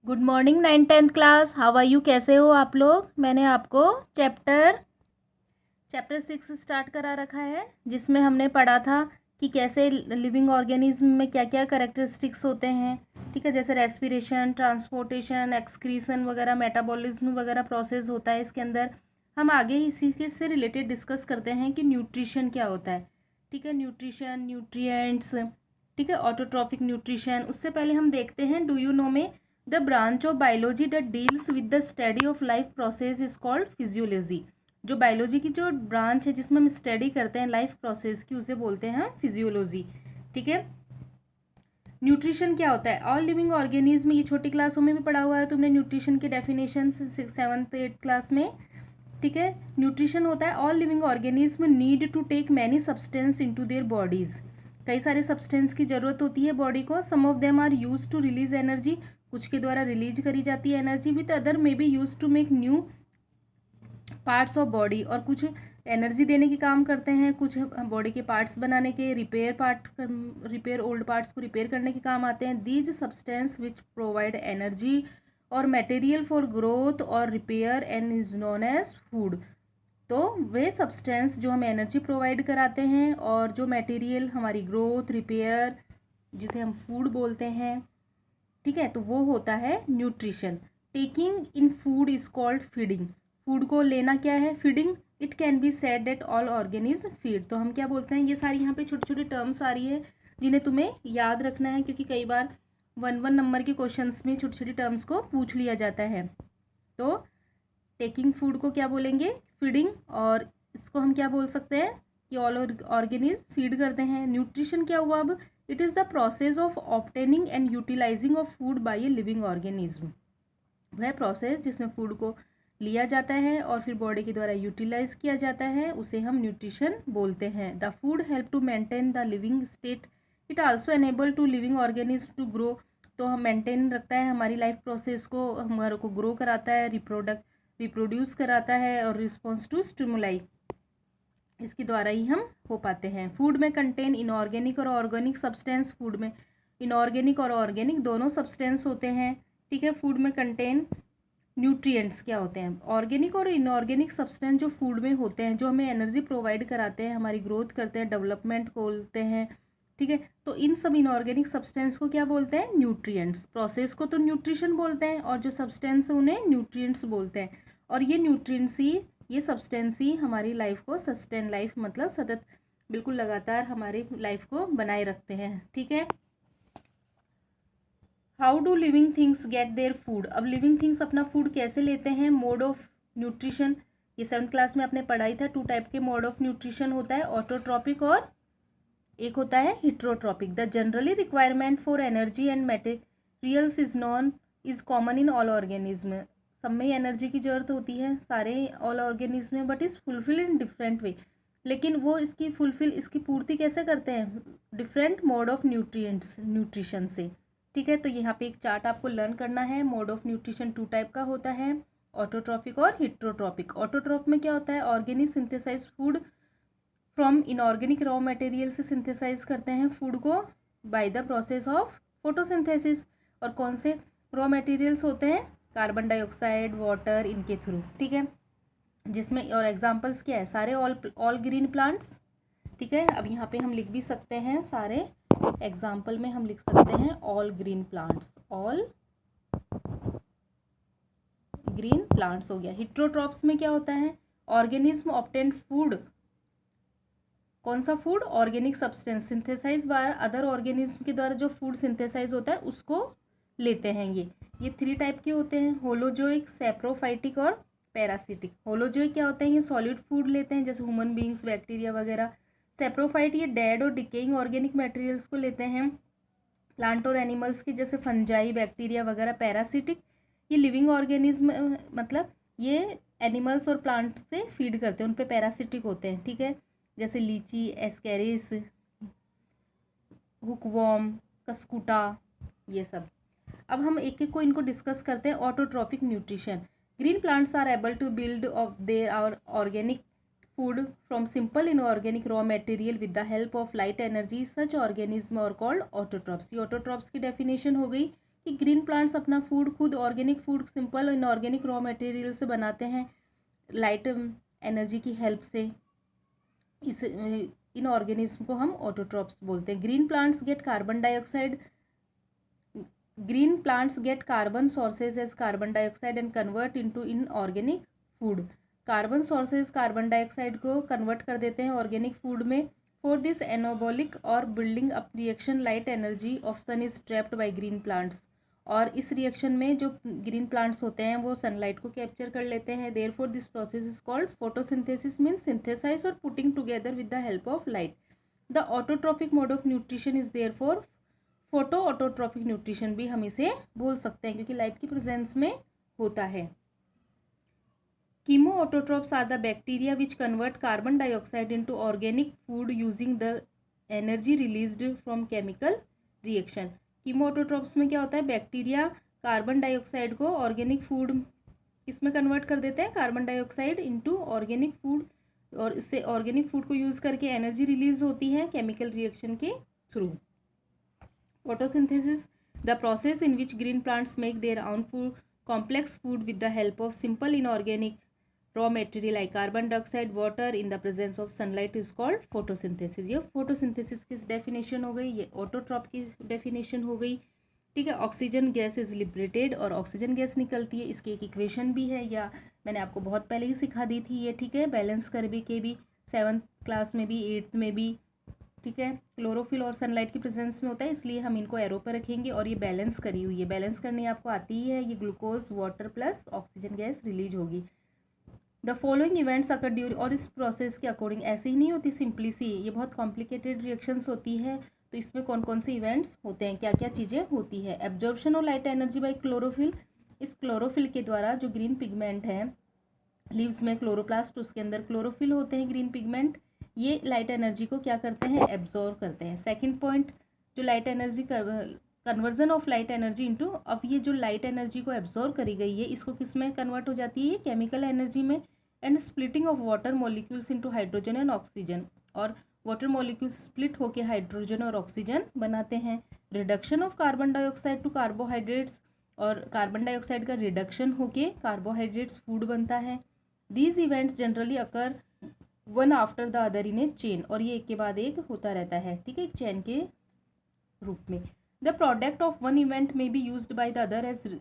Good morning 9th-10th class. How are you? कैसे हो आप लोग? मैंने आपको चैप्टर 6 स्टार्ट करा रखा है, जिसमें हमने पढ़ा था कि कैसे लिविंग ऑर्गेनिज्म में क्या क्या कैरेक्टरिस्टिक्स होते हैं। ठीक है, जैसे रेस्पिरेशन, ट्रांसपोर्टेशन, एक्सक्रीशन वगैरह, मेटाबॉलिज्म वगैरह प्रोसेस होता है इसके अंदर। हम आगे इसी के से रिलेटेड डिस्कस करते हैं कि न्यूट्रिशन क्या होता है। ठीक है, न्यूट्रिशन, न्यूट्रिएंट्स, ठीक है, ऑटोट्रॉफिक न्यूट्रिशन। उससे पहले हम देखते हैं डू यू नो में the branch of biology that deals with the study of life process is called physiology. जो बायोलॉजी की जो ब्रांच है जिसमें हम स्टडी करते हैं लाइफ प्रोसेस की, उसे बोलते हैं फिजियोलॉजी। ठीक है, न्यूट्रिशन क्या होता है? ऑल लिविंग ऑर्गेनिज्म, ये छोटी क्लासों में भी पढ़ा हुआ है तुमने न्यूट्रिशन के definition 6th 7th 8th class में। ठीक है, न्यूट्रिशन होता है all living organism need to take many substance into their bodies. कई सारे सब्सटेंस की जरूरत होती है बॉडी को। Some of them are use to release energy, कुछ के द्वारा रिलीज करी जाती है energy, with other may be use to make new parts of body. और कुछ एनर्जी देने के काम करते हैं, कुछ बॉडी के पार्ट्स बनाने के, रिपेयर ओल्ड पार्ट्स को रिपेयर करने के काम आते हैं। These substance which provide energy और मटेरियल फॉर ग्रोथ और repair and is known as food. तो वे सब्सटेंस जो हमें एनर्जी प्रोवाइड कराते हैं और जो मटेरियल हमारी ग्रोथ, रिपेयर, जिसे हम फूड बोलते हैं, ठीक है, तो वो होता है nutrition. Taking in food is called feeding. Food को लेना क्या है? Feeding. It can be said that all organism feed. तो हम क्या बोलते हैं? ये सारी यहाँ पे छोटी छोटी टर्म्स आ रही है जिन्हें तुम्हें याद रखना है, क्योंकि कई बार 1 नंबर के क्वेश्चंस में छोटी छोटी टर्म्स को पूछ लिया जाता है। तो टेकिंग फूड को क्या बोलेंगे? फीडिंग। और इसको हम क्या बोल सकते हैं कि ऑल ऑर्गेनिज्म फीड करते हैं। न्यूट्रिशन क्या हुआ अब? It is the process of obtaining and utilizing of food by a living organism. वह प्रोसेस जिसमें फूड को लिया जाता है और फिर बॉडी के द्वारा यूटिलाइज किया जाता है, उसे हम न्यूट्रिशन बोलते हैं। The food help to maintain the living state. It also enable to living organism to grow. तो हम मेंटेन रखता है हमारी लाइफ प्रोसेस को, हमारे को ग्रो कराता है, रिप्रोड्यूस कराता है, और रिस्पॉन्स टू स्टिमुलाई, इसके द्वारा ही हम हो पाते हैं। फूड में कंटेन इनऑर्गेनिक और ऑर्गेनिक सब्सटेंस। फूड में इनऑर्गेनिक और ऑर्गेनिक दोनों सब्सटेंस होते हैं। ठीक है, फूड में कंटेन न्यूट्रिएंट्स क्या होते हैं? ऑर्गेनिक और इनऑर्गेनिक सब्सटेंस जो फूड में होते हैं, जो हमें एनर्जी प्रोवाइड कराते हैं, हमारी ग्रोथ करते हैं, डेवलपमेंट बोलते हैं। ठीक है, तो इन सब इनऑर्गेनिक सब्सटेंस को क्या बोलते हैं? न्यूट्रिएंट्स। प्रोसेस को तो न्यूट्रिशन बोलते हैं और जो सब्सटेंस है उन्हें न्यूट्रिएंट्स बोलते हैं। और ये न्यूट्रिएंट्स ही, ये सब्सटेंस ही हमारी लाइफ को सस्टेन, लाइफ मतलब सतत, बिल्कुल लगातार हमारी लाइफ को बनाए रखते हैं। ठीक है, how do living things get their food? अब लिविंग थिंग्स अपना फूड कैसे लेते हैं? मोड ऑफ न्यूट्रिशन, ये 7th क्लास में आपने पढ़ाई था। 2 टाइप के मोड ऑफ न्यूट्रिशन होता है, ऑटोट्रॉपिक और एक होता है heterotrophic. The generally requirement for energy and materials is common in all organism. सब में एनर्जी की जरूरत होती है, सारे ऑल ऑर्गेनिज्म में, but is fulfil in different way. लेकिन वो इसकी पूर्ति कैसे करते हैं? डिफरेंट मोड ऑफ न्यूट्रिशन से। ठीक है, तो यहाँ पे एक चार्ट आपको लर्न करना है। मोड ऑफ न्यूट्रिशन 2 टाइप का होता है, ऑटोट्रॉपिक और हिट्रोट्रॉपिक। ऑटोट्रॉप में क्या होता है? Organic synthesize food from inorganic raw material से सिंथेसाइज करते हैं फूड को by the process of photosynthesis. और कौन से रॉ मटेरियल्स होते हैं? कार्बन डाइऑक्साइड, वाटर, इनके थ्रू। ठीक है, जिसमें और एग्जांपल्स क्या है? सारे ऑल ग्रीन प्लांट्स। ठीक है, अब यहाँ पे हम लिख भी सकते हैं, सारे एग्जाम्पल में हम लिख सकते हैं all green plants, all green plants हो गया। हिट्रोट्रॉप्स में क्या होता है? Organism obtain food. कौन सा food? Organic substance synthesize by other organism के द्वारा जो फूड सिंथेसाइज होता है उसको लेते हैं। ये 3 टाइप के होते हैं, होलोजोइक, सैप्रोफाइटिक और पैरासिटिक। होलोजोइक क्या होते हैं? ये सॉलिड फूड लेते हैं, जैसे ह्यूमन बींग्स, बैक्टीरिया वगैरह। सेप्रोफाइट ये डेड और डिकेइंग ऑर्गेनिक मटेरियल्स को लेते हैं, प्लांट और एनिमल्स के, जैसे फंजाई, बैक्टीरिया वगैरह। पैरासिटिक ये लिविंग ऑर्गेनिज्म, मतलब ये एनिमल्स और प्लांट्स से फीड करते हैं, उन पे पैरासिटिक होते हैं। ठीक है, जैसे लीची, एस्केरिस, हुकवॉर्म, कस्कुटा, ये सब। अब हम एक एक को इनको डिस्कस करते हैं। Autotrophic nutrition. Green plants are able to build of their our organic food from simple inorganic raw material with the help of light energy. Such organisms are called autotrophs। ये autotrophs की definition हो गई। कि green plants अपना food खुद organic food simple और inorganic raw material से बनाते हैं लाइट एनर्जी की हेल्प से। इस इन ऑर्गेनिज्म को हम ऑटोट्रॉप्स बोलते हैं। Green plants get carbon sources as carbon dioxide and convert into inorganic food. Carbon sources carbon dioxide को कन्वर्ट कर देते हैं ऑर्गेनिक फूड में। फॉर दिस एनोबॉलिक और building up reaction light energy of sun is trapped by green plants. और इस reaction में जो ग्रीन प्लांट्स होते हैं वो सनलाइट को कैप्चर कर लेते हैं। Therefore this process is called photosynthesis, means synthesise or putting together with the help of light. The autotrophic mode of nutrition is therefore photo autotrophic nutrition भी हम इसे बोल सकते हैं क्योंकि लाइट की प्रेजेंस में होता है। Chemoautotrophs are the bacteria which convert carbon dioxide into organic food using the energy released from chemical reaction. Chemoautotrophs में क्या होता है, बैक्टीरिया कार्बन डाइऑक्साइड को ऑर्गेनिक फूड इसमें कन्वर्ट कर देते हैं, carbon dioxide into organic food, और इससे ऑर्गेनिक फूड को यूज़ करके एनर्जी रिलीज होती है केमिकल रिएक्शन के through. Photosynthesis, the process in which green plants make their own food, complex food with the help of simple inorganic raw material like carbon dioxide, water in the presence of sunlight is called photosynthesis। ये photosynthesis की definition हो गई, ये autotroph की definition हो गई। ठीक है, ऑक्सीजन गैस इज लिबरेटेड और ऑक्सीजन गैस निकलती है, इसकी एक इक्वेशन भी है या मैंने आपको बहुत पहले ही सिखा दी थी ये। ठीक है, बैलेंस करके के भी 7th क्लास में भी 8th में भी। ठीक है, क्लोरोफिल और सनलाइट की प्रेजेंस में होता है, इसलिए हम इनको एरो पर रखेंगे और ये बैलेंस करी हुई है। बैलेंस करनी आपको आती ही है, ये glucose water plus oxygen gas release होगी। The following events occur during, और इस प्रोसेस के अकॉर्डिंग ऐसे ही नहीं होती सिंपली सी, ये बहुत कॉम्प्लिकेटेड रिएक्शंस होती है। तो इसमें कौन कौन से इवेंट्स होते हैं, क्या क्या चीज़ें होती है। Absorption of light energy by chlorophyll, इस क्लोरोफिल के द्वारा जो ग्रीन पिगमेंट है लीव्स में क्लोरोप्लास्ट, उसके अंदर क्लोरोफिल होते हैं ग्रीन पिगमेंट, ये लाइट एनर्जी को क्या करते हैं, एब्जॉर्व करते हैं। सेकंड पॉइंट, जो light energy conversion of light energy into, अब ये जो लाइट एनर्जी को एब्जॉर्व करी गई है इसको किस में कन्वर्ट हो जाती है, केमिकल एनर्जी में। And splitting of water molecules into hydrogen and oxygen, और वाटर मॉलिक्यूल्स स्प्लिट होकर हाइड्रोजन और ऑक्सीजन बनाते हैं। Reduction of carbon dioxide to carbohydrates, और कार्बन डाइऑक्साइड का रिडक्शन होके कार्बोहाइड्रेट्स फूड बनता है। These events generally occur one after the other in a chain, और ये एक के बाद एक होता रहता है। ठीक है, एक चेन के रूप में। The product of one event may be used by the other as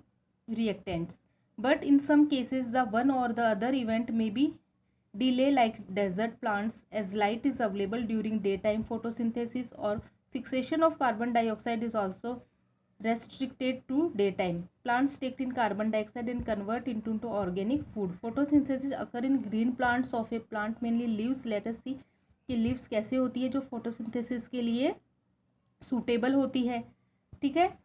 reactants, but in some cases the one or the other event may be delay like desert plants as light is available during daytime photosynthesis, और fixation of carbon dioxide is also restricted to daytime. Plants take in carbon dioxide and convert into organic food. Photosynthesis occur in green plants of a plant mainly leaves. Let us see कि leaves कैसे होती है जो photosynthesis के लिए suitable होती है। ठीक है,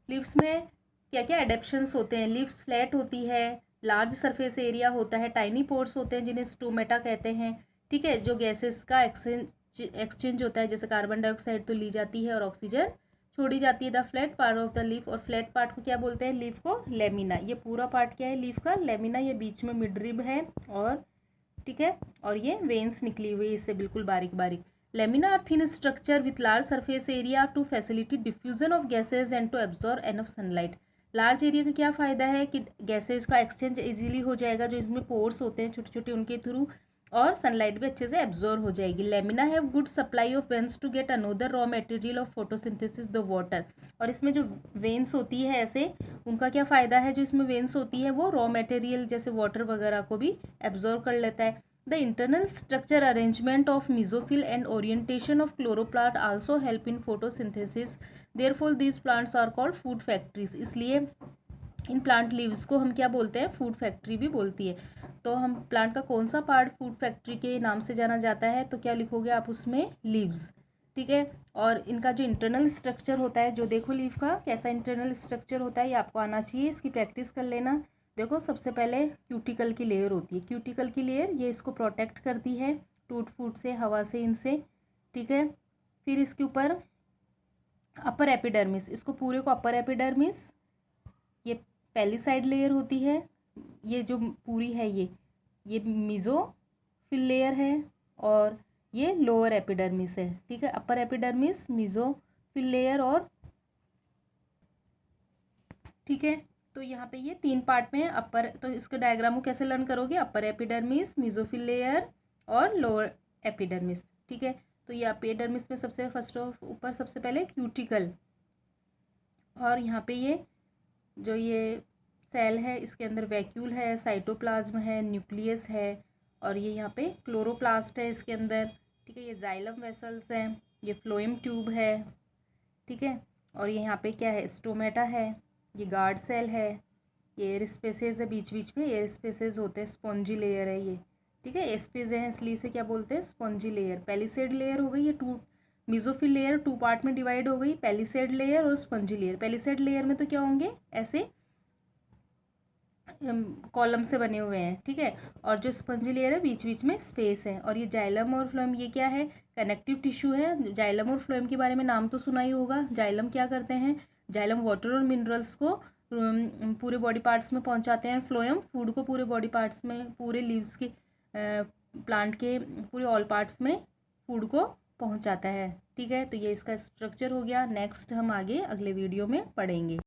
leaves में क्या क्या adaptations होते हैं। leaves flat होती है, large surface area होता है, tiny pores होते हैं जिन्हें स्टोमेटा कहते हैं। ठीक है, जो गैसेस का एक्सचेंज होता है, जैसे कार्बन डाइऑक्साइड तो ली जाती है और ऑक्सीजन छोड़ी जाती है। The flat part of the leaf, और फ्लैट पार्ट को क्या बोलते हैं, लीफ को लेमिना। ये पूरा पार्ट क्या है लीफ का, लेमिना। ये बीच में मिडरिब है, और ठीक है, और ये वेन्स निकली हुई है इससे बिल्कुल बारीक बारीक। Lamina are thin structure with large surface area to facility diffusion of gases and to absorb enough sunlight. Large area का क्या फ़ायदा है कि गैसेज का एक्सचेंज इजीली हो जाएगा, जो इसमें पोर्स होते हैं छोटे छोटे उनके थ्रू, और सनलाइट भी अच्छे से एब्जॉर्ब हो जाएगी। Lamina have good supply of veins to get another raw material of photosynthesis the water, और इसमें जो वेन्स होती है ऐसे, उनका क्या फ़ायदा है, जो इसमें वेन्स होती है वो रॉ मटेरियल जैसे वाटर वगैरह को भी एब्जॉर्ब कर लेता है। The internal structure arrangement of mesophyll and orientation of chloroplast also help in photosynthesis, therefore these plants are called food factories. इसलिए इन प्लांट लीव्स को हम क्या बोलते हैं, फूड फैक्ट्री भी बोलती है। तो हम प्लांट का कौन सा पार्ट फूड फैक्ट्री के नाम से जाना जाता है, तो क्या लिखोगे आप उसमें, लीव्स। ठीक है, और इनका जो इंटरनल स्ट्रक्चर होता है, जो देखो लीव का कैसा इंटरनल स्ट्रक्चर होता है, ये आपको आना चाहिए, इसकी प्रैक्टिस कर लेना। देखो, सबसे पहले क्यूटिकल की लेयर होती है। क्यूटिकल की लेयर ये इसको प्रोटेक्ट करती है टूट फूट से, हवा से, इनसे। ठीक है, फिर इसके ऊपर अपर एपिडर्मिस, इसको पूरे को अपर एपिडर्मिस, ये पहली साइड लेयर होती है। ये जो पूरी है ये मीज़ोफिल लेयर है, और ये लोअर एपिडर्मिस है। ठीक है, upper epidermis, mesophyll fill layer और, ठीक है। तो यहाँ पे ये 3 पार्ट में है। अपर, तो इसके डायग्राम को कैसे लर्न करोगे, अपर एपिडर्मिस, मेसोफिल लेयर और लोअर एपिडर्मिस, ठीक है। तो ये एपिडर्मिस में सबसे फर्स्ट ऑफ ऊपर सबसे पहले क्यूटिकल, और यहाँ पे ये जो ये सेल है इसके अंदर वैक्यूल है, साइटोप्लाज्म है, न्यूक्लियस है, और ये यहाँ पे क्लोरोप्लास्ट है इसके अंदर, ठीक है। ये जाइलम वेसल्स हैं, ये फ्लोएम ट्यूब है, ठीक है। और ये यहाँ पे क्या है, स्टोमेटा है, ये गार्ड सेल है, ये एयर स्पेसेस है, बीच बीच में एयर स्पेसेस होते हैं, स्पॉन्जी लेयर है ये, ठीक है। स्पेस है इसलिए से क्या बोलते हैं, स्पॉन्जी लेयर। पेलिसेड लेयर हो गई ये टू, मेसोफिल लेयर 2 पार्ट में डिवाइड हो गई, पेलिसेड लेयर और स्पंजी लेयर। पेलिसेड लेयर में तो क्या होंगे, ऐसे कॉलम से बने हुए हैं, ठीक है। और जो स्पंजी लेयर है बीच बीच में स्पेस है। और ये जाइलम और फ्लोएम, ये क्या है, कनेक्टिव टिश्यू है। जाइलम और फ्लोएम के बारे में नाम तो सुना ही होगा। जाइलम क्या करते हैं, जाइलम वाटर और मिनरल्स को पूरे बॉडी पार्ट्स में पहुंचाते हैं। फ्लोएम फूड को पूरे बॉडी पार्ट्स में, पूरे लीव्स के प्लांट के पूरे ऑल पार्ट्स में फूड को पहुंचाता है, ठीक है। तो ये इसका स्ट्रक्चर हो गया। नेक्स्ट हम आगे अगले वीडियो में पढ़ेंगे।